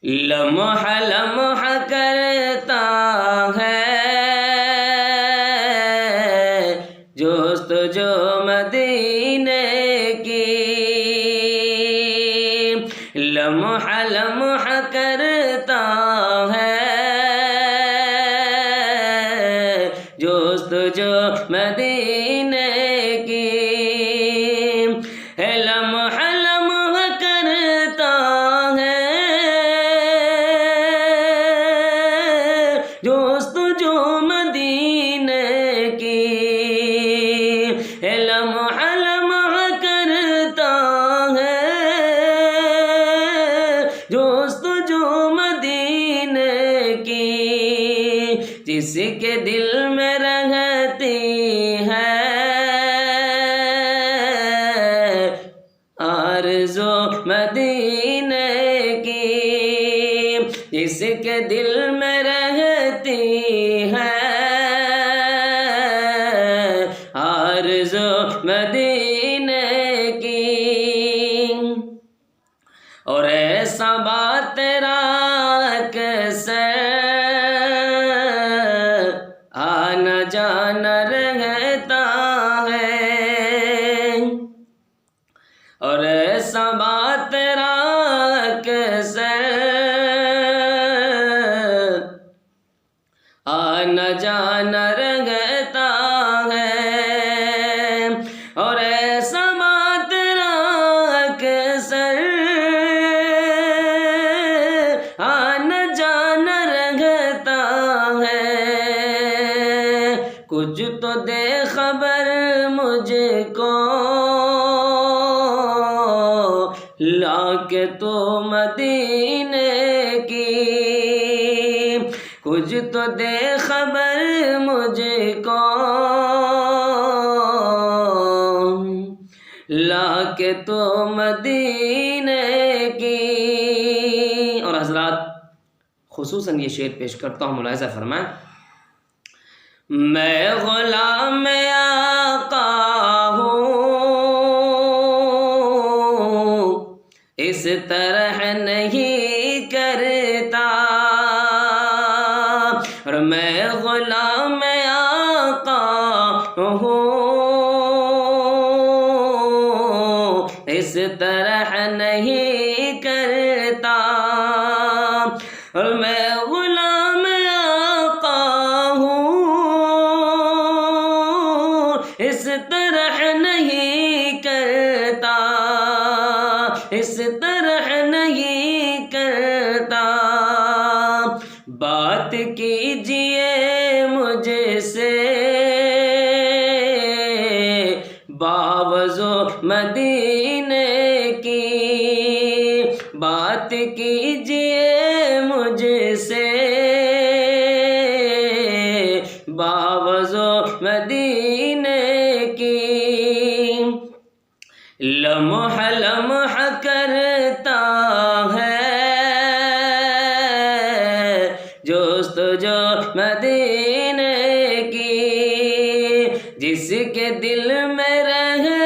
لمحہ لمحہ کرتا ہے جستجو مدینے کی، لمحہ لمحہ کرتا ہے جستجو مدینے کی، لمحہ لمحہ کرتا ہے جستجو مدینے کی، لمحہ لمحہ کرتا ہے جستجو مدینے کی، جس کے دل میں رہتی ہے آرزو مدینے کی، جس کے دل میں رہتی ہے آرزو مدینے کی، اور ایسا بات تیرا کیسے آنا جانا رہتا ہے، اور ایسا بات تیرا کیسے آنا جانا رہتا ہے، اور ایسا بات تیرا کیسے آنا جانا رہتا ہے، کچھ تو دے خبر مجھ کو لا کے تو مدینے کی، کچھ تو دے خبر مجھ کو لا کے تو مدینے کی۔ اور حضرات خصوصاً یہ شعر پیش کرتا ہوں، ملاحظہ فرمائیں، میں غلام آقا ہوں اس طرح نہیں کرتا، اور میں غلام آقا ہوں اس طرح نہیں کرتا، اور میں غلام آقا ہوں اس طرح نہیں کرتا، اس طرح نہیں کرتا، بات کیجئے مجھ سے باوضو مدینے کی، بات کیجئے مجھ سے باوضو مدینے کی، لمحہ لمحہ کرتا ہے جستجو مدینے کی، جس کے دل میں رہ